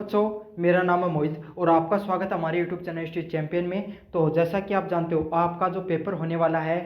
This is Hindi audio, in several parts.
दोस्तों, मेरा नाम है मोहित और आपका स्वागत है हमारे यूट्यूब चैनल स्ट्रीट चैंपियन में। तो जैसा कि आप जानते हो, आपका जो पेपर होने वाला है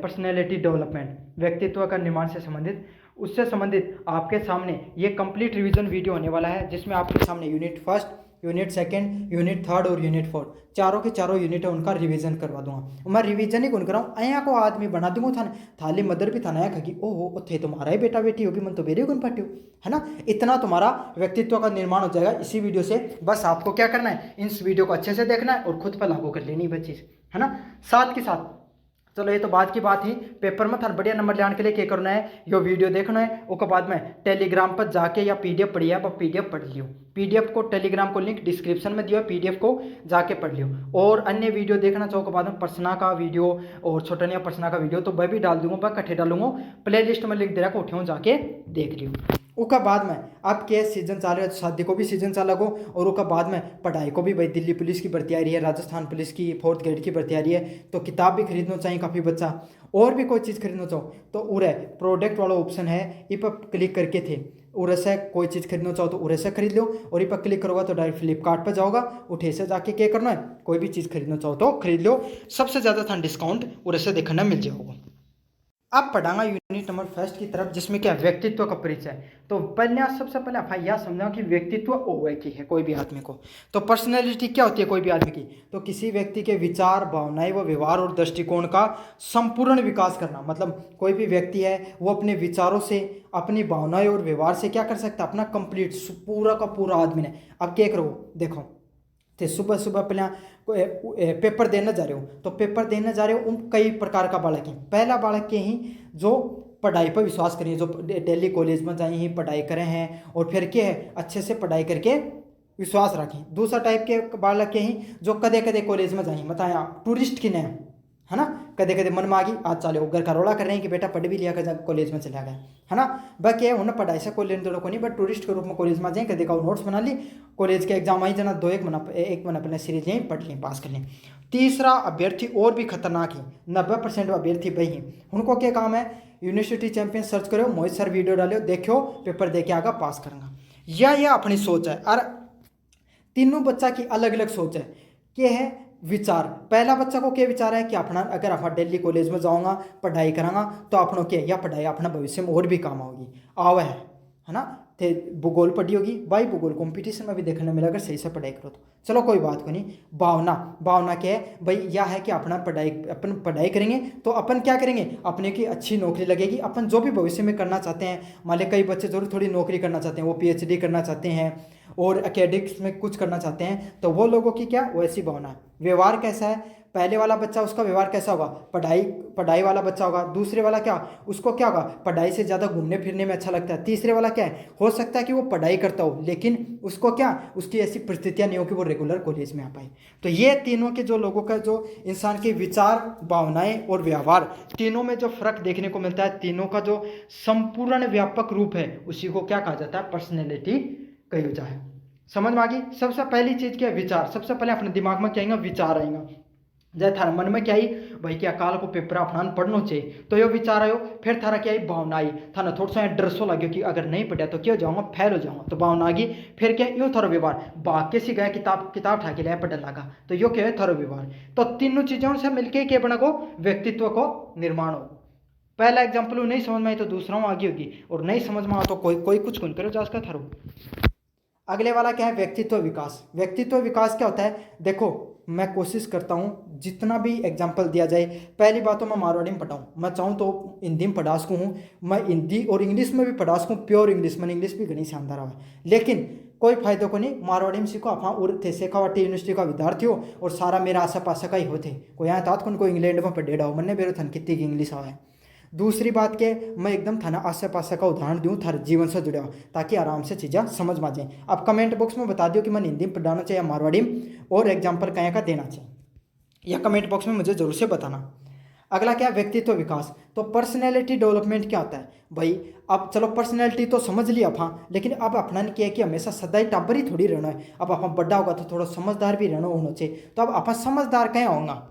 पर्सनैलिटी डेवलपमेंट, व्यक्तित्व का निर्माण से संबंधित, उससे संबंधित आपके सामने ये कंप्लीट रिवीजन वीडियो होने वाला है, जिसमें आपके सामने unit first, unit second, unit third और यूनिट फोर्थ, चारों के चारों यूनिट है उनका रिवीजन करवा दूंगा। मैं रिवीजन ही कौन कराऊँ, अया को आदमी बना दूंगा थाने थाली मदर भी थाना खगी ओहो थे तुम्हारा ही बेटा बेटी होगी, मन तो मेरे गुण पाट्यो है ना। इतना तुम्हारा व्यक्तित्व का निर्माण हो जाएगा इसी वीडियो से। बस आपको क्या करना है, इस वीडियो को अच्छे से देखना है और खुद पर लागू कर लेनी है चीज़, है ना। साथ के साथ चलो ये तो बात की बात ही, पेपर में थार बढ़िया नंबर लाने के लिए क्या करना है, यो वीडियो देखना है। उसके बाद में टेलीग्राम पर जाके या पीडीएफ पढ़ी है, पीडीएफ पढ़ लियो। पीडीएफ को टेलीग्राम को लिंक डिस्क्रिप्शन में दिया, पीडीएफ को जाके पढ़ लियो। और अन्य वीडियो देखना चाहो के बाद में पर्सना का वीडियो और छोटनिया पर्सना का वीडियो तो वह भी डाल दूंगा, वह इकट्ठे डालूंगा, प्ले लिस्ट में लिंक दे रहा, उठे जाके देख लियो। उसका बाद में अब के सीजन चालू है, शादी को भी सीजन चालू हो, और उसका बाद में पढ़ाई को भी, भाई दिल्ली पुलिस की भर्ती आ रही है, राजस्थान पुलिस की 4th ग्रेड की भर्ती आ रही है, तो किताब भी खरीदना चाहिए काफ़ी बच्चा। और भी कोई चीज़ खरीदना चाहो तो उरे प्रोडक्ट वाला ऑप्शन है, इस पर क्लिक करके थे उरे से कोई चीज़ खरीदना चाहो तो उरे से खरीद लो, और इस पर क्लिक करोगा तो डायरेक्ट फ्लिपकार्ट पर जाओगा, उठे से जाके क्या करना है, कोई भी चीज़ खरीदना चाहो तो खरीद लो। सबसे ज़्यादा था डिस्काउंट उरे से देखना मिल जाएगा। अब पढ़ाऊंगा यूनिट नंबर फर्स्ट की तरफ, जिसमें क्या व्यक्तित्व का परिचय। तो पहले सबसे पहले आप यह समझाओ कि व्यक्तित्व ओवै की है कोई भी आदमी को। तो पर्सनैलिटी क्या होती है कोई भी आदमी की, तो किसी व्यक्ति के विचार, भावनाएं व व्यवहार और दृष्टिकोण का संपूर्ण विकास करना। मतलब कोई भी व्यक्ति है वो अपने विचारों से, अपनी भावनाएं और व्यवहार से क्या कर सकता है, अपना कंप्लीट पूरा का पूरा आदमी ने। अब क्या करो, देखो तो सुबह सुबह पहले पेपर देने जा रहे हो, तो पेपर देने जा रहे हो उन कई प्रकार का बालक है। पहला बालक के ही जो पढ़ाई पर विश्वास करिए, जो दिल्ली कॉलेज में जाए ही पढ़ाई करें हैं और फिर क्या है अच्छे से पढ़ाई करके विश्वास रखें। दूसरा टाइप के बालक के ही जो कदे कदे कॉलेज में जाए, बताया टूरिस्ट की नहीं है ना, कदे कदे मन में आ गई आज चले घर का रोड़ा कर रहे हैं कि बेटा पढ़ भी लिया कर कॉलेज में चला गया है ना। बाकी है उन्हें पढ़ाई से कोई लेने देने को नहीं, बट टूरिस्ट के रूप में कॉलेज में जाए, कदे का नोट्स बना ली, कॉलेज के एग्जाम आई जना 1 महीना पहले सीरीज लें पढ़ लें पास कर लें। तीसरा अभ्यर्थी और भी खतरनाक है, 90% अभ्यर्थी वही हैं। उनको क्या काम है, यूनिवर्सिटी चैंपियन सर्च करो, मोहित सर वीडियो डालो, देखो पेपर दे के आगा पास करूँगा। यह अपनी सोच है। और तीनों बच्चा की अलग अलग सोच है। क्या है विचार, पहला बच्चा को क्या विचार है कि अपना अगर आप दिल्ली कॉलेज में जाऊंगा पढ़ाई करांगा तो अपनों क्या या पढ़ाई अपना भविष्य में और भी काम होगी आवा है ना। थे भूगोल पढ़ी होगी भाई, भूगोल कंपटीशन में भी देखने मिला अगर सही से पढ़ाई करो तो चलो कोई बात को नहीं। भावना क्या है भाई, यह है कि अपना अपन पढ़ाई करेंगे तो अपन क्या करेंगे, अपने की अच्छी नौकरी लगेगी, अपन जो भी भविष्य में करना चाहते हैं। मान लें कई बच्चे जरूर थोड़ी नौकरी करना चाहते हैं, वो PhD करना चाहते हैं और एकेडमिक्स में कुछ करना चाहते हैं, तो वो लोगों की क्या वैसी भावना है। व्यवहार कैसा है, पहले वाला बच्चा उसका व्यवहार कैसा होगा, पढ़ाई वाला बच्चा होगा। दूसरे वाला क्या, उसको क्या होगा, पढ़ाई से ज़्यादा घूमने फिरने में अच्छा लगता है। तीसरे वाला क्या है, हो सकता है कि वो पढ़ाई करता हो लेकिन उसको क्या, उसकी ऐसी परिस्थितियाँ नहीं हो कि वो रेगुलर कॉलेज में आ पाए। तो ये तीनों के जो लोगों का, जो इंसान के विचार, भावनाएं और व्यवहार, तीनों में जो फर्क देखने को मिलता है, तीनों का जो संपूर्ण व्यापक रूप है, उसी को क्या कहा जाता है, पर्सनैलिटी कही जाए। समझ में आ गई। सबसे पहली चीज क्या है, विचार। सबसे पहले अपने दिमाग में क्या आएगा, विचार आएगा। जय थारा मन में क्या आई भाई, क्या काल को पेपर अपना पढ़ना चाहिए, तो ये विचार आयो। फिर थारा क्या आई, भावना आई, थाना थोड़ा सा डर सो लगे कि अगर नहीं पढ़ा तो क्या हो जाऊंगा, फेल हो जाऊंगा, तो भावना आ गई। फिर क्या यूँ थारा व्यवहार, बाकी से गया किताब उठा के लिया पढ़ने लगा, तो यो क्या है थारा व्यवहार। तो तीनों चीजों से मिलकर क्या बना को, व्यक्तित्व को निर्माण हो। पहला एग्जाम्पल नहीं समझ में आई तो दूसरा आगे होगी, और नहीं समझ में आ तो कोई कुछ कौन करो जास का थारो। अगले वाला क्या है, व्यक्तित्व विकास। व्यक्तित्व विकास क्या होता है, देखो मैं कोशिश करता हूँ जितना भी एग्जाम्पल दिया जाए। पहली बात तो मैं मारवाड़ी में पढ़ाऊँ, मैं चाहूँ तो हिंदी में पढ़ा सकूँ हूँ, मैं हिंदी और इंग्लिश में भी पढ़ा सकूँ, प्योर इंग्लिश में, इंग्लिश भी घनी शानदार है, लेकिन कोई फायदा को नहीं। मारवाड़ी में सीखो आप और थे शेखावाटी यूनिवर्सिटी का विद्यार्थी हो और सारा मेरा आसा पासा का ही होते, कोई यहाँ तात कोई इंग्लैंड में पढ़ेड़ा हो, मैंने बेरो थन कितनी इंग्लिश आवा है। दूसरी बात के मैं एकदम थाना आसे पास का उदाहरण दूँ, थारे जीवन से जुड़ा हो, ताकि आराम से चीज़ें समझ में आ जाए। आप कमेंट बॉक्स में बता दियो कि मैं हिंदी में पढ़ाना चाहिए या मारवाड़ी में, और एग्जाम्पल कहीं का देना चाहिए, या कमेंट बॉक्स में मुझे जरूर से बताना। अगला क्या, व्यक्तित्व विकास। तो पर्सनैलिटी डेवलपमेंट क्या होता है भाई, अब चलो पर्सनैलिटी तो समझ लिया आप, लेकिन अब अपना ने किया कि हमेशा सदा ही टाबर ही थोड़ी रहना है। अब आप बड़ा होगा तो थोड़ा समझदार भी रहना होना चाहिए, तो अब आप समझदार कहीं होगा।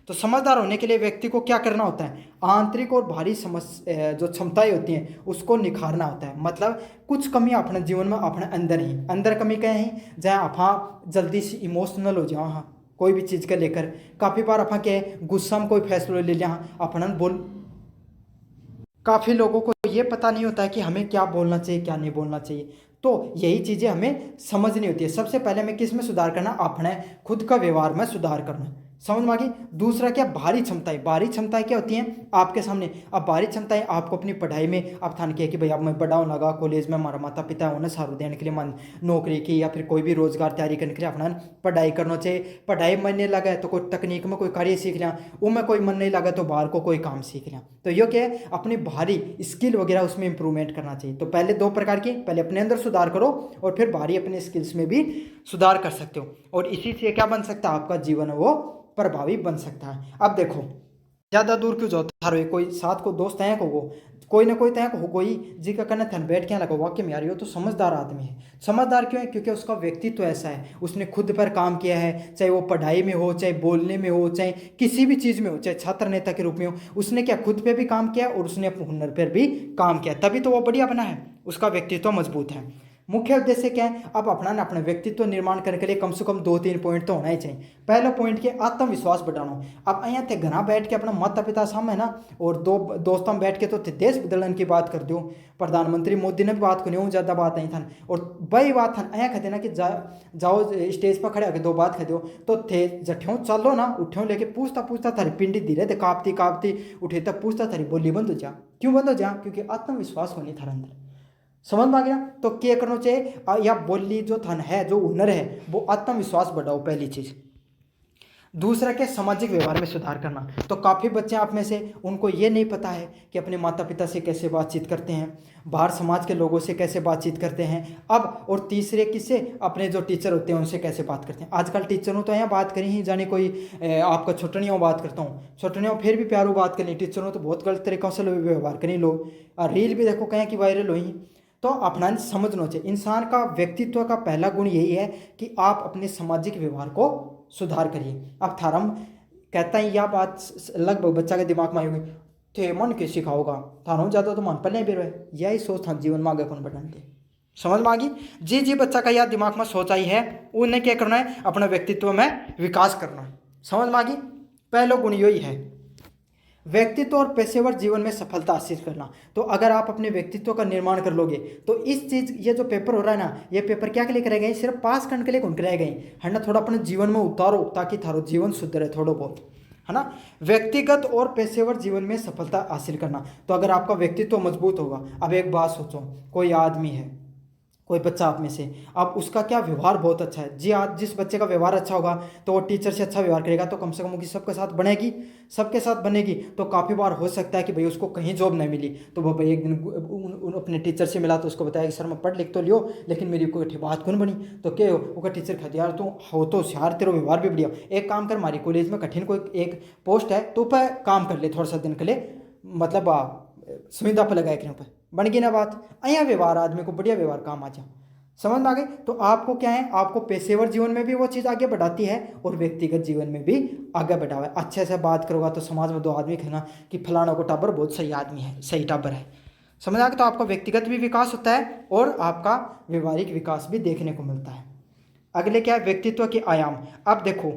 तो समझदार होने के लिए व्यक्ति को क्या करना होता है, आंतरिक और बाहरी जो क्षमताएं होती हैं उसको निखारना होता है। मतलब कुछ कमियां अपने जीवन में अपने अंदर ही अंदर कमी क्या है, जहाँ आप जल्दी से इमोशनल हो जाओ, हाँ कोई भी चीज़ को लेकर काफ़ी बार आप क्या गुस्सा में कोई फैसला ले लिया अपन बोल। काफ़ी लोगों को ये पता नहीं होता है कि हमें क्या बोलना चाहिए क्या नहीं बोलना चाहिए, तो यही चीज़ें हमें समझनी होती है। सबसे पहले हमें किस में सुधार करना, अपने खुद का व्यवहार में सुधार करना, समझ में आ गई। दूसरा क्या, बाहरी क्षमताएं। बाहरी क्षमताएं क्या होती हैं आपके सामने। अब बाहरी क्षमताएं आपको अपनी पढ़ाई में अब थान किया कि भाई अब मैं बड़ा लगा कॉलेज में, हमारा माता पिता उन्हें सारू देने के लिए मन नौकरी की या फिर कोई भी रोजगार तैयारी करने के लिए अपना पढ़ाई करना चाहिए। पढ़ाई मन नहीं लगा तो कोई तकनीक में कोई कार्य सीख लिया, उनमें कोई मन नहीं लगा तो बाहर को कोई काम सीख लिया। तो ये क्या है, अपनी बाहरी स्किल वगैरह उसमें इंप्रूवमेंट करना चाहिए। तो पहले दो प्रकार की, पहले अपने अंदर सुधार करो और फिर बाहरी अपने स्किल्स में भी सुधार कर सकते हो, और इसी से क्या बन सकता है, आपका जीवन वो प्रभावी बन सकता है। अब देखो ज़्यादा दूर क्यों जाओ, थारो कोई साथ को दोस्त है को कोई ना कोई तय हो कोई जी का करना थन बैठ के लगा वाक्य में आ रही हो, तो समझदार आदमी है। समझदार क्यों है, क्योंकि उसका व्यक्तित्व ऐसा है, उसने खुद पर काम किया है, चाहे वो पढ़ाई में हो, चाहे बोलने में हो, चाहे किसी भी चीज़ में हो, चाहे छात्र नेता के रूप में हो, उसने क्या खुद पे भी काम किया और उसने अपने हुनर पर भी काम किया, तभी तो वो बढ़िया बना है, उसका व्यक्तित्व मजबूत है। मुख्य उद्देश्य क्या है, अब अपना व्यक्तित्व निर्माण करने के लिए कम से कम 2-3 पॉइंट तो होना ही चाहिए। पहला पॉइंट के आत्मविश्वास बढ़ाना। अब यहाँ थे घना बैठ के अपना माता पिता सामने ना और दो दोस्तों में बैठ के तो देश बदलन की बात कर दो, प्रधानमंत्री मोदी ने भी बात करनी ज़्यादा बात नहीं था, और वही बात था यहाँ कहते ना कि जाओ स्टेज पर खड़े होकर दो बात कह दो, तो थे जठ्यों चलो ना उठ्यों लेके पूछता पूछता थारी पिंडी धीरे थे कांपती कांपती उठे तक पूछता थारी बोली बंद हो जा। क्यों बंद हो जा, क्योंकि आत्मविश्वास होनी थारे अंदर। समझ में आ गया। तो क्या करना चाहिए, या बोली जो थन है जो हुनर है वो आत्मविश्वास बढ़ाओ, पहली चीज। दूसरा क्या, सामाजिक व्यवहार में सुधार करना। तो काफ़ी बच्चे आप में से उनको ये नहीं पता है कि अपने माता पिता से कैसे बातचीत करते हैं, बाहर समाज के लोगों से कैसे बातचीत करते हैं, अब और तीसरे किससे, अपने जो टीचर होते हैं उनसे कैसे बात करते हैं। आजकल टीचरों तो यहाँ बात करी ही जाने कोई आपका छोटनियों बात करता हूँ, छोटनियों फिर भी प्यारू बात करनी, टीचरों तो बहुत गलत तरीक़ों से व्यवहार करें लोग, और रील भी देखो कहें कि वायरल हुई। तो अपना समझना चाहिए, इंसान का व्यक्तित्व का पहला गुण यही है कि आप अपने सामाजिक व्यवहार को सुधार करिए। अब थारम कहता है यह बात लगभग बच्चा के दिमाग में आई हुई थे, मन के सिखाओगा थारों ज़्यादा तो मन पर नहीं बेरो है, यही सोच था जीवन में आगे कौन बढ़ने दे। समझ में आ गई जी जी, बच्चा का यह दिमाग में सोच आई है, उन्हें क्या करना है, अपना व्यक्तित्व में विकास करना है। समझ में आ गई, पहला गुण यही है, व्यक्तित्व और पेशेवर जीवन में सफलता हासिल करना। तो अगर आप अपने व्यक्तित्व का निर्माण कर लोगे तो इस चीज़, ये जो पेपर हो रहा है ना, ये पेपर क्या के लिए कराए गए, सिर्फ पास करने के लिए कौन कराए गए है ना, थोड़ा अपने जीवन में उतारो ताकि थारो जीवन सुधरे थोड़ा बहुत, है ना। व्यक्तिगत और पेशेवर जीवन में सफलता हासिल करना। तो अगर आपका व्यक्तित्व मजबूत होगा, अब एक बात सोचो, कोई आदमी है, कोई बच्चा आप में से, अब उसका क्या व्यवहार बहुत अच्छा है जी, आज जिस बच्चे का व्यवहार अच्छा होगा तो वो टीचर से अच्छा व्यवहार करेगा, तो कम से कम उसकी सबके साथ बनेगी, सबके साथ बनेगी। तो काफ़ी बार हो सकता है कि भाई उसको कहीं जॉब नहीं मिली, तो वो भाई एक दिन अपने टीचर से मिला तो उसको बताया कि सर मैं पढ़ लिख तो लियो लेकिन मेरी कोई बात कौन बनी, तो क्या वो टीचर कहते यार तू हो तो होशियार, तेरा व्यवहार भी बढ़िया, एक काम कर, हमारी कॉलेज में कठिन कोई एक पोस्ट है तो पर काम कर ले थोड़ा सा दिन के लिए, मतलब सुविधा पर लगाए करें, पर बन गई ना बात। अया व्यवहार आदमी को बढ़िया व्यवहार काम आ जा। समझ में आ गई। तो आपको क्या है, आपको पेशेवर जीवन में भी वो चीज़ आगे बढ़ाती है और व्यक्तिगत जीवन में भी आगे बढ़ावा है। अच्छे से बात करोगा तो समाज में दो आदमी कहना कि फलाना को टाबर बहुत सही आदमी है, सही टाबर है। समझ आ गया। तो आपका व्यक्तिगत भी विकास होता है और आपका व्यवहारिक विकास भी देखने को मिलता है। अगले क्या है, व्यक्तित्व के आयाम। अब देखो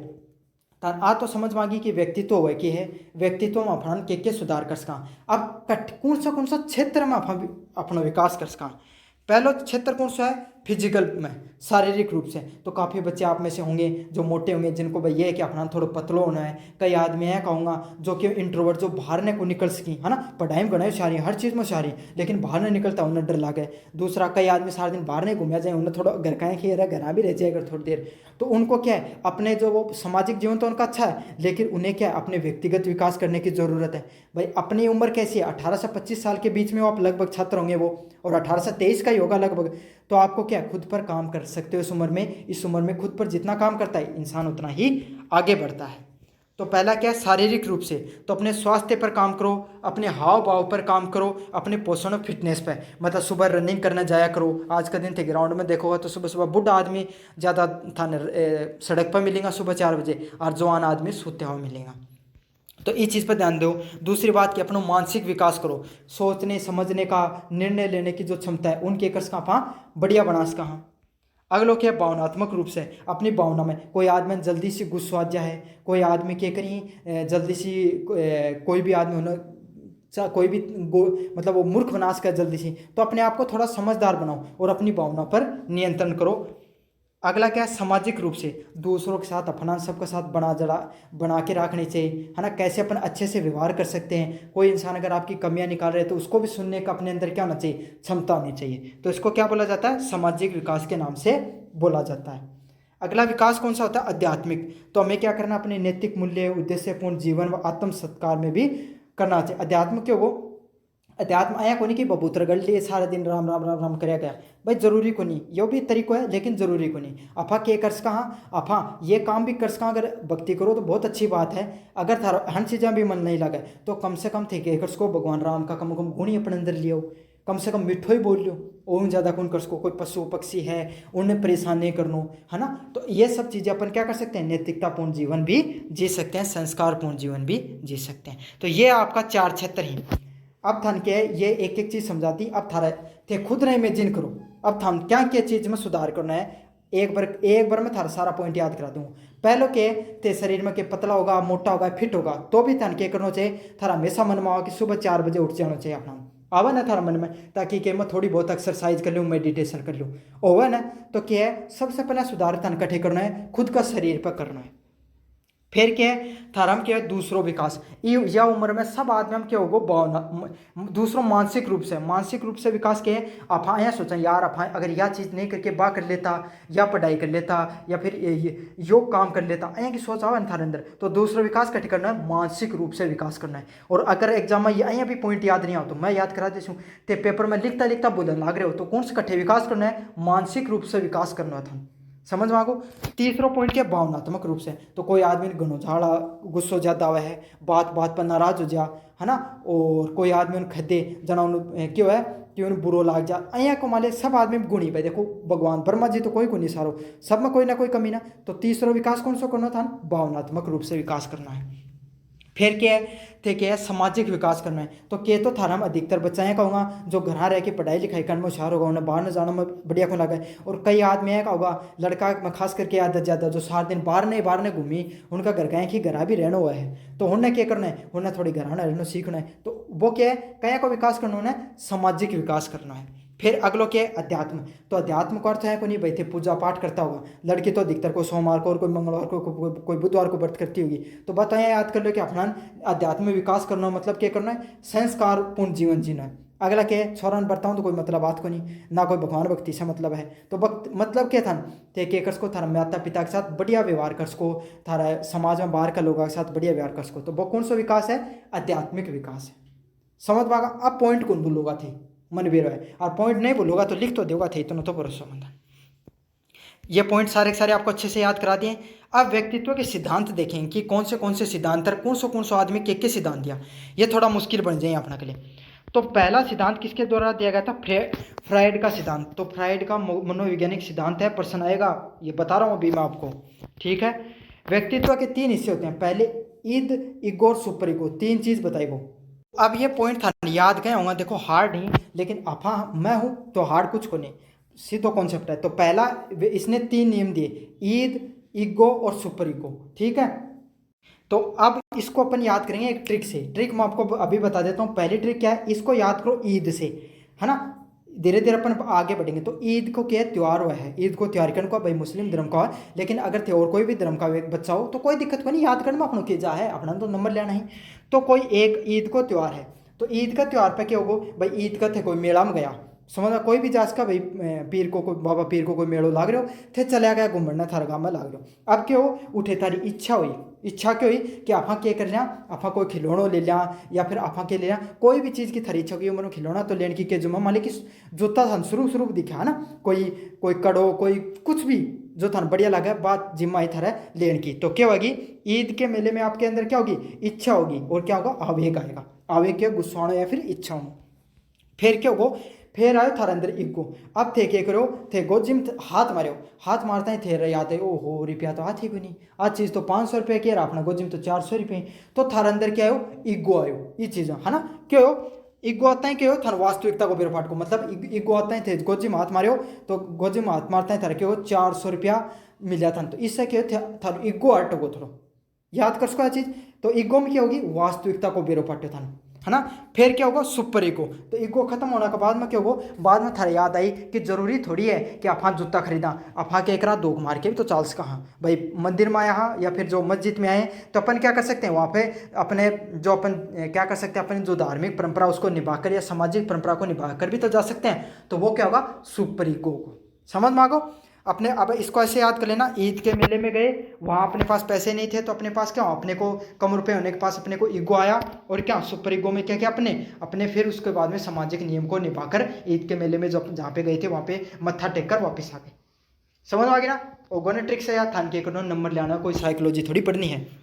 आ तो समझ मांगी कि व्यक्तित्व हुआ कि है, व्यक्तित्व में अपन के सुधार कर सका। अब कौन सा क्षेत्र में अपना विकास कर सका। पहला क्षेत्र कौन सा है, फिजिकल में, शारीरिक रूप से। तो काफ़ी बच्चे आप में से होंगे जो मोटे होंगे, जिनको भाई ये है कि अपना थोड़ा पतलो होना है। कई आदमी है कहूँगा जो कि इंट्रोवर्ट, जो बाहर ने को निकल सकी, है ना, पढ़ाई में गणा होशियारी, हर चीज़ में होशियारी, लेकिन बाहर नहीं निकलता, उन्हें डर लागे। दूसरा, कई आदमी सारा दिन बाहर नहीं घूमया जाए, उन्हें थोड़ा घर का खेल रहा, घर भी रह जाए अगर थोड़ी देर, तो उनको क्या है, अपने जो वो सामाजिक जीवन तो उनका अच्छा है, लेकिन उन्हें क्या है, अपने व्यक्तिगत विकास करने की ज़रूरत है। भाई अपनी उम्र कैसी है, 18 से 25 साल के बीच में वो आप लगभग छात्र होंगे वो, और 18 से 23 का ही होगा लगभग। तो आपको क्या, खुद पर काम कर सकते हो इस उम्र में। इस उम्र में खुद पर जितना काम करता है इंसान उतना ही आगे बढ़ता है। तो पहला क्या है, शारीरिक रूप से। तो अपने स्वास्थ्य पर काम करो, अपने हाव भाव पर काम करो, अपने पोषण और फिटनेस पर, मतलब सुबह रनिंग करने जाया करो। आज का दिन थे ग्राउंड में देखोगा तो सुबह सुबह बुढ़ा आदमी ज़्यादा था सड़क पर मिलेगा सुबह 4 बजे, और जवान आदमी सोते हुए मिलेगा। तो इस चीज़ पर ध्यान दो। दूसरी बात कि अपना मानसिक विकास करो, सोचने समझने का, निर्णय लेने की जो क्षमता है उनके कर्स का आप बढ़िया बना सका। अगलो क्या, भावनात्मक रूप से अपनी भावना में, कोई आदमी जल्दी से गुस्सा आ जाए, कोई आदमी क्या करी जल्दी से कोई भी आदमी होना कोई भी मतलब वो मूर्ख बना सका जल्दी से, तो अपने आप को थोड़ा समझदार बनाओ और अपनी भावना पर नियंत्रण करो। अगला क्या है, सामाजिक रूप से दूसरों के साथ अपना सबके साथ बना के रखनी चाहिए, है ना। कैसे अपन अच्छे से व्यवहार कर सकते हैं, कोई इंसान अगर आपकी कमियां निकाल रहे हैं तो उसको भी सुनने का अपने अंदर क्या होना चाहिए, क्षमता होनी चाहिए। तो इसको क्या बोला जाता है, सामाजिक विकास के नाम से बोला जाता है। अगला विकास कौन सा होता है, आध्यात्मिक। तो हमें क्या करना, अपने नैतिक मूल्य, उद्देश्यपूर्ण जीवन व आत्म सत्कार में भी करना चाहिए। अध्यात्म क्यों, वो अध्यात्म आया को नहीं कि बबूतर गढ़ लिए सारा दिन राम राम राम राम कराया गया भाई, जरूरी को नहीं, यो भी तरीको है लेकिन जरूरी को नहीं। अफा के कर्स कहाँ, अफा ये काम भी कर्स कहाँ, अगर भक्ति करो तो बहुत अच्छी बात है। अगर थारा हर चीज़ें भी मन नहीं लगे तो कम से कम थे के कर्स को भगवान राम का कम गुण ही अपने अंदर लियो, कम से कम मिठो ही बोल लो। ओम ज़्यादा कौन कर्स को, कोई पशु पक्षी है उन्हें परेशान नहीं करनो, है ना। तो ये सब चीज़ें अपन क्या कर सकते हैं, नैतिकतापूर्ण जीवन भी जी सकते हैं, संस्कारपूर्ण जीवन भी जी सकते हैं। तो ये आपका 4 क्षेत्र ही। अब थान के ये एक एक चीज़ समझाती, अब थारा थे खुद रहे इमेजिन करो, अब थान क्या क्या चीज़ में सुधार करना है। एक बार में थारा सारा पॉइंट याद करा दूँ। पहले के ते शरीर में के पतला होगा, मोटा होगा, फिट होगा, तो भी थान के करना चाहिए, थारा हमेशा मन में आओ कि सुबह 4 बजे उठ जाना चाहिए अपना, आवा ना थारा मन में, ताकि के मैं थोड़ी बहुत एक्सरसाइज कर लूँ, मेडिटेशन कर लूँ, होगा ना। तो क्या है, सबसे पहले सुधार थान कठे करना है, खुद का शरीर पर करना है। फिर क्या है, थारम क्या है, दूसरों विकास। यह उम्र में सब आदमी हम क्या होगा, भावना दूसरों मानसिक रूप से विकास के अफा यहाँ सोचा यार, अफा अगर यह चीज़ नहीं करके बा कर लेता, या पढ़ाई कर लेता, या फिर योग काम कर लेता, यहाँ की सोच आवा थारे अंदर। तो दूसरा विकास कट करना है, मानसिक रूप से विकास करना है। और अगर एग्जाम में यहाँ भी पॉइंट याद नहीं आओ तो मैं याद करा देती हूँ, तो पेपर में लिखता लिखता बोलने लाग रहे हो, तो कौन से कट्ठे विकास करना है, मानसिक रूप से विकास करना था, समझ में आगो। तीसरा पॉइंट क्या, भावनात्मक रूप से। तो कोई आदमी घणो झाड़ा गुस्सो ज़्यादा हुआ है, बात बात पर नाराज हो जा, है ना। और कोई आदमी उन खदे जना क्यों है कि उन्हें बुरो लाग जा, अँ को माले सब आदमी में गुणी भाई। देखो भगवान ब्रह्मा जी तो कोई को नहीं सारो, सब में कोई ना कोई कमी ना। तो तीसरा विकास कौन सा करना था, भावनात्मक रूप से विकास करना है। फिर क्या है, थे क्या है, सामाजिक विकास करना है। तो के तो थारा में अधिकतर बच्चा है कहूँगा जो घर रह के पढ़ाई लिखाई करने में होशियार होगा, उन्हें बाहर न जाना में बढ़िया को लगा है। और कई आदमी है होगा, लड़का में खास करके आदत ज़्यादा, जो सारा दिन बाहर ने घूमी, उनका घर गए कि घर भी रहना हुआ है, तो उन्हें क्या करना है, उन्हें थोड़ी घर आना रहना सीखना है। तो वो क्या है, कया को विकास करना, उन्हें सामाजिक विकास करना है। फिर अगलो क्या है, अध्यात्म। तो अध्यात्म का अर्थ है को नहीं भाई थे पूजा पाठ करता होगा, लड़की तो अधिकतर को सोमवार को और कोई मंगलवार को कोई बुधवार को व्रत करती होगी। तो बात यहाँ याद कर लो कि अपना अध्यात्म में विकास करना मतलब क्या करना है, संस्कारपूर्ण जीवन जीना है। अगला क्या है, छोरा बताऊँ तो कोई मतलब बात को नहीं, ना कोई भगवान भक्ति से मतलब है। तो वक्त मतलब क्या था, ते के कर सको थारा माता पिता के साथ बढ़िया व्यवहार कर सको, थारा समाज में बाहर का लोगों के साथ बढ़िया व्यवहार कर सको। तो वो कौन सा विकास है, आध्यात्मिक विकास है। समझ पाएगा। अब पॉइंट कौन बोलूँगा थे, मन भी रहे, और पॉइंट नहीं बोलूँगा तो लिख तो देगा थे, इतना तो भरोसा मंद। ये पॉइंट सारे के सारे आपको अच्छे से याद करा दिए। अब व्यक्तित्व के सिद्धांत देखें कि कौन से सिद्धांत है, कौन सा आदमी के सिद्धांत दिया, ये थोड़ा मुश्किल बन जाए अपना के लिए। तो पहला सिद्धांत किसके द्वारा दिया गया था, फ्राइड का सिद्धांत। तो फ्राइड का मनोवैज्ञानिक सिद्धांत है, प्रश्न आएगा, ये बता रहा हूँ अभी मैं आपको, ठीक है। व्यक्तित्व के 3 हिस्से होते हैं, पहले ईद, ईगो और सुपर ईगो, 3 चीज़ बताई वो। अब ये पॉइंट था याद गए होंगे, देखो हार्ड नहीं, लेकिन अफा मैं हूँ तो हार्ड कुछ को नहीं, सीधो कॉन्सेप्ट है। तो पहला इसने 3 नियम दिए, ईद, ईगो और सुपर ईगो, ठीक है। तो अब इसको अपन याद करेंगे एक ट्रिक से। ट्रिक मैं आपको अभी बता देता हूँ। पहली ट्रिक क्या है, इसको याद करो ईद से, है ना। धीरे धीरे अपन आगे बढ़ेंगे। तो ईद को क्या त्यौहार हुआ है, ईद को त्यौहार करने को भाई मुस्लिम धर्म का है, लेकिन अगर और कोई भी धर्म का एक बच्चा हो तो कोई दिक्कत को नहीं, याद करने में अपनों की जा है, अपना तो नंबर लेना ही। तो कोई एक ईद को त्यौहार है, तो ईद का त्यौहार पे क्या होगा भाई, ईद का थे कोई मेला में गया, समझ कोई भी जास का भाई पीर को कोई बाबा पीर को कोई मेड़ो लाग रहे हो थे, चला गया घूमना थारा गाँव में लाग रहे हो। अब क्या हो, उठे तारी इच्छा हुई, इच्छा क्या हुई कि आपा क्या कर लिया, आपा कोई खिलौना ले लिया, या फिर आपा के ले लिया कोई भी चीज़ की थारी इच्छा हुई उम्र खिलौना तो लेने की के जुम्मा मान ली कि जोता था शुरू दिखा है ना, कोई कड़ो कोई कुछ भी जो था बढ़िया लगा, बात जिम्मा ही थारा लेने की। तो क्या होगी, ईद के मेले में आपके अंदर क्या होगी, इच्छा होगी, और क्या होगा, आवेग आएगा। आवेग क्या, गुस्सा या फिर इच्छा हो। फिर क्या होगा, फिर आयो थारे अंदर ईगो। अब थे क्या करो, थे गोजिम हाथ मारो, हाथ मारता ही थे याद है ओहो रुपया तो हाथ ही को नहीं, आज चीज़ तो 500 रुपये की, अपना गोजिम तो 400 रुपये। तो थारे अंदर क्या आयो, ईगो आयो, ये चीज़ है ना। क्यों ईगो आता है, क्यों थार वास्तविकता को बेरफाट को, मतलब ईगो आता है थे गोजी में हाथ मारो, तो गोजी में हाथ मारता है थारे क्यों 400 रुपया मिला था, तो इससे क्या थार ईगो हटो थोड़ा, याद कर सको चीज़। तो ईगो में क्या होगी, वास्तविकता को बेरफाटे था, है ना। फिर क्या होगा, सुपर ईगो। तो ईगो खत्म होने के बाद में क्या होगा, बाद में थारे याद आई कि जरूरी थोड़ी है कि आप जूता खरीदा, आप के एक रात धोख मार के भी तो चाल सका। हाँ भाई, मंदिर में आया हाँ या फिर जो मस्जिद में आए तो अपन क्या कर सकते हैं, वहाँ पे अपने जो अपन क्या कर सकते हैं, अपनी जो धार्मिक परंपरा उसको निभाकर या सामाजिक परंपरा को निभाकर भी तो जा सकते हैं। तो वो क्या होगा, सुपर ईगो को समझ मांगो अपने। अब इसको ऐसे याद कर लेना, ईद के मेले में गए, वहाँ अपने पास पैसे नहीं थे, तो अपने पास क्या, अपने को कम रुपए होने के पास अपने को ईगो आया, और क्या सुपर ईगो में क्या क्या अपने अपने फिर उसके बाद में सामाजिक नियम को निभाकर ईद के मेले में जो जहाँ पे गए थे वहाँ पे मत्था टेक कर वापस आ गए। समझ आ गया ना। ओगो ने ट्रिक से याद थान के नंबर ले आना, कोई साइकोलॉजी थोड़ी पढ़नी है।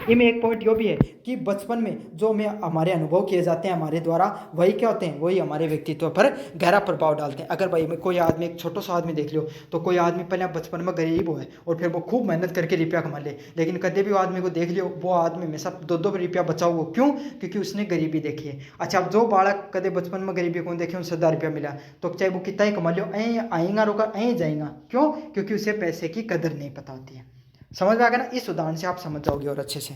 इनमें एक पॉइंट यो भी है कि बचपन में जो हमें हमारे अनुभव किए जाते हैं हमारे द्वारा, वही क्या होते हैं, वही हमारे व्यक्तित्व पर गहरा प्रभाव डालते हैं। अगर भाई कोई आदमी, एक छोटा सा आदमी देख लो, तो कोई आदमी पहले बचपन में गरीब हो है और फिर वो खूब मेहनत करके रुपया कमा ले, लेकिन कभी भी वो आदमी को देख लियो, वो आदमी हमेशा 2-2 रुपया बचाओ, वो क्यों, क्योंकि उसने गरीबी देखी है। अच्छा, अब जो बालक कदे बचपन में गरीबी कौन देखे, उनसे 10 रुपया मिला तो चाहे वो कितना ही कमा लियो, आएगा रोका जाएगा, क्यों, क्योंकि उसे पैसे की कदर नहीं पता होती है। समझ में आ गया ना। इस उदाहरण से आप समझ जाओगे और अच्छे से।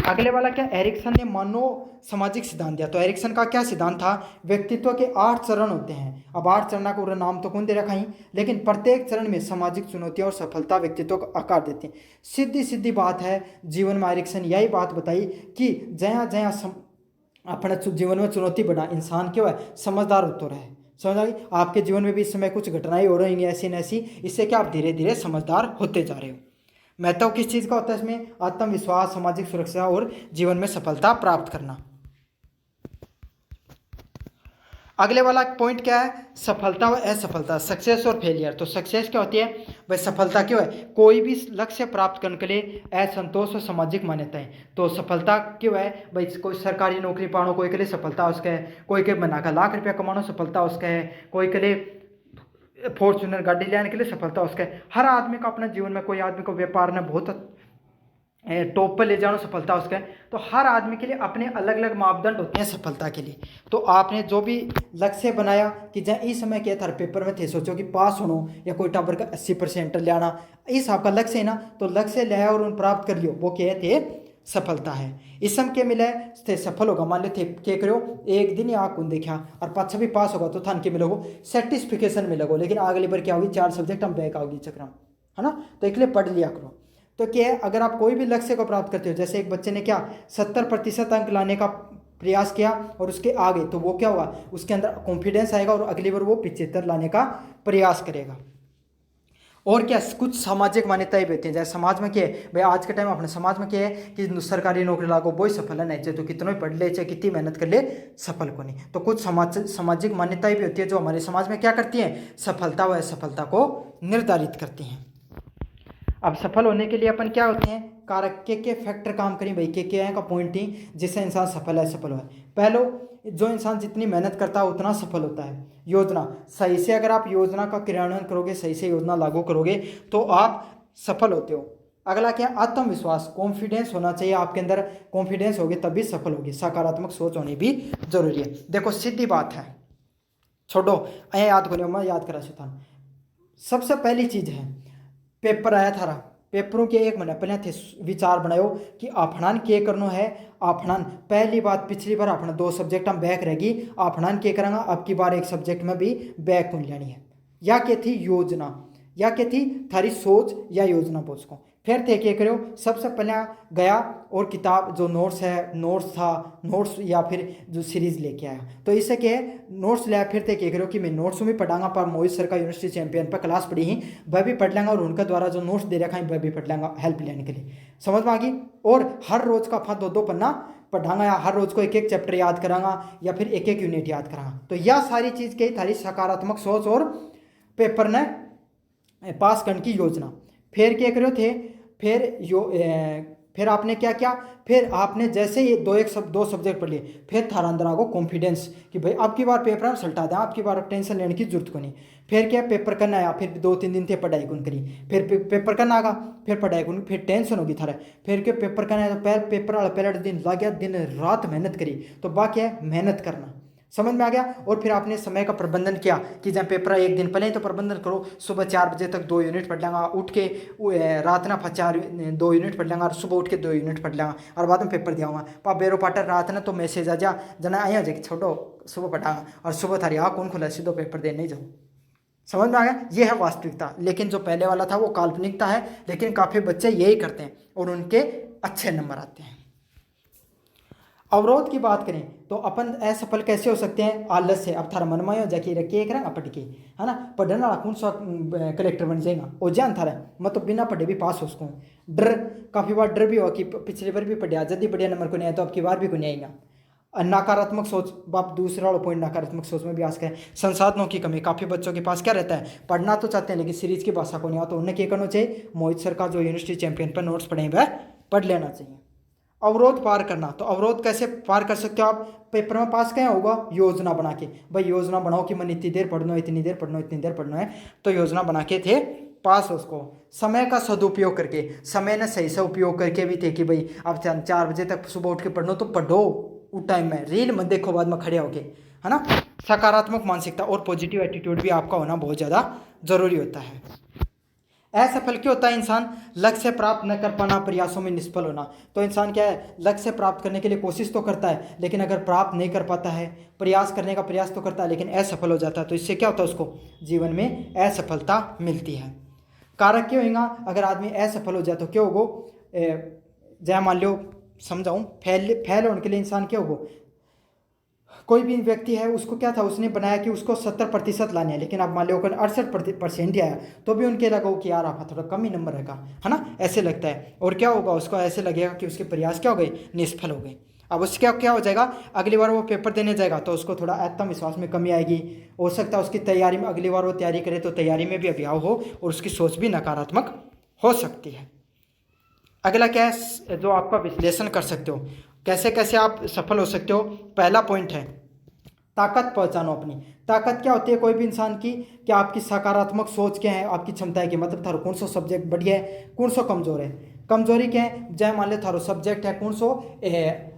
अगले वाला क्या, एरिक्सन ने मानो सामाजिक सिद्धांत दिया। तो एरिक्सन का क्या सिद्धांत था, व्यक्तित्व के 8 चरण होते हैं। अब 8 चरण का पूरा नाम तो कौन दे रखा है, लेकिन प्रत्येक चरण में सामाजिक चुनौतियां और सफलता व्यक्तित्व को आकार देती हैं। सीधी सीधी बात है, जीवन में एरिक्सन यही बात बताई कि जहाँ जहाँ अपने जीवन में चुनौती बढ़ा, इंसान क्यों है, समझदार होते रहे। समझ आ गई। आपके जीवन में भी इस समय कुछ घटनाएं हो रही हैं ऐसी न ऐसी, इससे क्या आप धीरे धीरे समझदार होते जा रहे हो। महत्व किस चीज़ का होता है इसमें, आत्मविश्वास, सामाजिक सुरक्षा और जीवन में सफलता प्राप्त करना। अगले वाला पॉइंट क्या है, सफलता और असफलता, सक्सेस और फेलियर। तो सक्सेस क्या होती है भाई, सफलता क्यों है, कोई भी लक्ष्य प्राप्त करने के लिए असंतोष और सामाजिक मान्यताएं। तो सफलता क्यों है भाई, कोई सरकारी नौकरी पानो, कोई के लिए सफलता उसका है, कोई के बना का लाख रुपया कमानो सफलता उसका है, कोई के लिए फॉर्चूनर गाड़ी लेने के लिए सफलता उसका है। हर आदमी का अपना जीवन में, कोई आदमी को व्यापार में बहुत टॉप पर ले जाना सफलता उसका है। तो हर आदमी के लिए अपने अलग अलग मापदंड होते हैं सफलता के लिए। तो आपने जो भी लक्ष्य बनाया कि जहाँ इस समय क्या था पेपर में थे, सोचो कि पास होना या कोई टावर का 80% ले आना, इस आपका लक्ष्य है ना, तो लक्ष्य ले आया और उन प्राप्त कर लियो, वो क्या थे, सफलता है। इस समय क्या मिला है, थे सफल होगा, मान लो थे क्या करो, एक दिन या कौन देखा और पाछा भी पास होगा तो थान के मिलोगो सेटिस्फिकेशन मिलोगो, लेकिन अगली बार क्या होगी, 4 सब्जेक्ट हम बैक आओगी चक्र, है ना। तो इसलिए पढ़ लिया करो। तो क्या है, अगर आप कोई भी लक्ष्य को प्राप्त करते हो, जैसे एक बच्चे ने क्या 70% अंक लाने का प्रयास किया और उसके आगे, तो वो क्या होगा, उसके अंदर कॉन्फिडेंस आएगा और अगली बार वो 75 लाने का प्रयास करेगा। और क्या, कुछ सामाजिक मान्यताएं भी होती हैं। जैसे समाज में क्या है भाई, आज के टाइम अपने समाज में क्या है कि सरकारी नौकरी लागो वही सफल है, नहीं चाहे तो कितना ही पढ़ ले, चाहे कितनी मेहनत कर ले, सफल को नहीं। तो कुछ सामाजिक मान्यताएं भी होती है जो हमारे समाज में क्या करती हैं, सफलता व असफलता को निर्धारित करती हैं। अब सफल होने के लिए अपन क्या होते हैं, कारक के फैक्टर काम करें भाई, के का पॉइंट ही जिससे इंसान सफल है सफल हुआ है। पहलो, जो इंसान जितनी मेहनत करता है उतना सफल होता है। योजना सही से, अगर आप योजना का क्रियान्वयन करोगे, सही से योजना लागू करोगे तो आप सफल होते हो। अगला क्या, आत्मविश्वास, कॉन्फिडेंस होना चाहिए आपके अंदर, कॉन्फिडेंस होगी तभी सफल होगी। सकारात्मक सोच होनी भी जरूरी है। देखो सीधी बात है, छोड़ो अँ याद करो, मैं याद करा सुल्तान। सबसे पहली चीज है, पेपर आया थारा, पेपरों के 1 महीना पहले थे विचार बनाओ कि आपणान के करना है। आपणान पहली बात, पिछली बार अपना 2 सब्जेक्ट हम बैक रहेगी, आपणान के करेंगे, अब की बार 1 सब्जेक्ट में भी बैक कौन लेनी है। या क्या थी योजना, या क्या थी थारी सोच या योजना बोझ को। फिर थे क्या करो, सबसे पहले गया और किताब जो नोट्स है, नोट्स या फिर जो सीरीज लेके आया। तो इससे क्या है, नोट्स लिया, फिर थे क्या करो कि मैं नोट्स में पढ़ाऊंगा, पर मोहित सर का यूनिवर्सिटी चैंपियन पर क्लास पढ़ी ही वह भी पढ़ लेंगे, और उनका द्वारा जो नोट्स दे रखा है वह भी पढ़ लेंगे हेल्प लेने के लिए। समझ में आ गई। और हर रोज का 2-2 पन्ना पढ़ाऊंगा, या हर रोज को 1-1 चैप्टर याद करांगा, या फिर 1-1 यूनिट याद करांगा। तो यह सारी चीज़ के थारी सकारात्मक सोच और पेपर ने पास करने की योजना। फिर क्या करो थे, फिर फिर आपने क्या किया, फिर आपने जैसे ये दो सब्जेक्ट पढ़ लिए, फिर थारा अंदर आगो कॉन्फिडेंस कि भाई अब की बार पेपर हम सल्टा दें, अब की बार टेंशन लेने की जरूरत को नहीं। फिर क्या, पेपर करना आया, फिर 2-3 दिन थे पढ़ाई कौन करी, फिर पेपर करना आगा, फिर पढ़ाई कौन, फिर टेंशन होगी थारा, फिर क्या पेपर करना है, तो पेपर वाला पहले दिन लग गया, दिन रात मेहनत करी, तो बाकी है मेहनत करना, समझ में आ गया। और फिर आपने समय का प्रबंधन किया कि जब पेपर एक दिन पहले, तो प्रबंधन करो, सुबह 4 बजे तक 2 यूनिट पढ़ लेंगा, उठ के रात ना 2 यूनिट पढ़ लेंगा, और सुबह उठ के 2 यूनिट पढ़ लेंगा, और बाद में पेपर दिया हुआ पा बेरो पाटर रात ना तो मैसेज आ जा जना आया जाए छोटो सुबह पढ़ागा, और सुबह थारी कौन खुला सीधो पेपर दे नहीं जाओ। समझ में आ गया, ये है वास्तविकता। लेकिन जो पहले वाला था वो काल्पनिकता है, लेकिन काफ़ी बच्चे यही करते हैं और उनके अच्छे नंबर आते हैं। अवरोध की बात करें तो अपन असफल कैसे हो सकते हैं, आलस से। अब थारा मन में हो जाके रखे करेंगे पढ़ के, है ना, पढ़ने वाला कौन सा कलेक्टर बन जाएगा, और जान थारा मतलब बिना पढ़े भी पास हो उसको। डर, काफ़ी बार डर भी हो कि पिछली बार भी पढ़िया, जल्दी बढ़िया नंबर को नहीं आया तो अब की बार भी को नहीं आएगा। नकारात्मक सोच, बाप दूसरा वाला पॉइंट नकारात्मक सोच में भी आस करें। संसाधनों की कमी, काफ़ी बच्चों के पास क्या रहता है, पढ़ना तो चाहते हैं लेकिन सीरीज की भाषा को नहीं आता, तो उन्हें क्या करना चाहिए, मोहित सर का जो यूनिवर्सिटी चैंपियन पर नोट्स पढ़े वह पढ़ लेना चाहिए। अवरोध पार करना, तो अवरोध कैसे पार कर सकते हो आप, पेपर में पास क्या होगा, योजना बना के। भाई योजना बनाओ कि मैं इतनी देर पढ़ना है, इतनी देर पढ़ना है, इतनी देर पढ़ना है, तो योजना बना के थे पास हो उसको। समय का सदुपयोग करके, समय ने सही से उपयोग करके भी थे कि भाई अब 4 बजे तक सुबह उठ के पढ़ना तो पढ़ो उस टाइम में, रील मत देखो बाद में खड़े होके, है ना। सकारात्मक मानसिकता और पॉजिटिव एटीट्यूड भी आपका होना बहुत ज़्यादा जरूरी होता है। असफल क्यों होता है इंसान, लक्ष्य प्राप्त न कर पाना, प्रयासों में निष्फल होना। तो इंसान क्या है, लक्ष्य प्राप्त करने के लिए कोशिश तो करता है, लेकिन अगर प्राप्त नहीं कर पाता है, प्रयास करने का प्रयास तो करता है लेकिन असफल हो जाता है, तो इससे क्या होता है, उसको जीवन में असफलता मिलती है। कारक क्यों होगा, अगर आदमी असफल हो जाए तो क्या होगो, जय मान लो समझाऊँ, फेल होने के लिए इंसान क्या होगो, कोई भी व्यक्ति है उसको क्या था, उसने बनाया कि उसको 70% लाने हैं, लेकिन अब मान लो 68% ही आया, तो भी उनके लगा कि यार आप थोड़ा कम ही नंबर रहेगा, है ना, ऐसे लगता है। और क्या होगा, उसको ऐसे लगेगा कि उसके प्रयास क्या हो गए, निष्फल हो गए। अब उससे क्या हो जाएगा, अगली बार वो पेपर देने जाएगा तो उसको थोड़ा आत्मविश्वास में कमी आएगी, हो सकता है उसकी तैयारी में, अगली बार वो तैयारी करे तो तैयारी में भी अभाव हो और उसकी सोच भी नकारात्मक हो सकती है। अगला क्या है, जो आपका विश्लेषण कर सकते हो, कैसे कैसे आप सफल हो सकते हो। पहला पॉइंट है ताकत पहचानो अपनी। ताकत क्या होती है कोई भी इंसान की, कि आपकी सकारात्मक सोच क्या है, आपकी क्षमताएं की, मतलब थारो कौन सा सब्जेक्ट बढ़िया है, कौन सा कमजोर है। कमजोरी क्या है, जय मान ले थारो सब्जेक्ट है कौन सो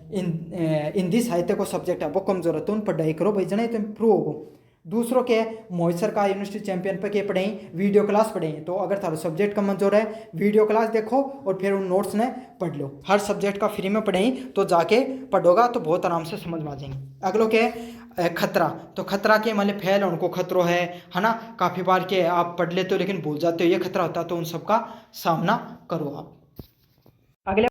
हिंदी साहित्य को सब्जेक्ट है वो कमजोर है, तो उन पढ़ाई करो भाई, जने तो इम्प्रूव होगो। दूसरों के मोहित सर का यूनिवर्सिटी चैंपियन पे के पढ़ें, वीडियो क्लास पढ़ें, तो अगर थारा सब्जेक्ट कमजोर है वीडियो क्लास देखो और फिर उन नोट्स ने पढ़ लो। हर सब्जेक्ट का फ्री में पढ़ें तो जाके पढ़ोगा तो बहुत आराम से समझ में आ जाएंगे। अगलो क्या है खतरा, तो खतरा के मतलब फेल उनको खतरो है ना, काफ़ी बार के आप पढ़ लेते हो लेकिन भूल जाते हो, ये खतरा होता है, तो उन सबका सामना करो आप। अगले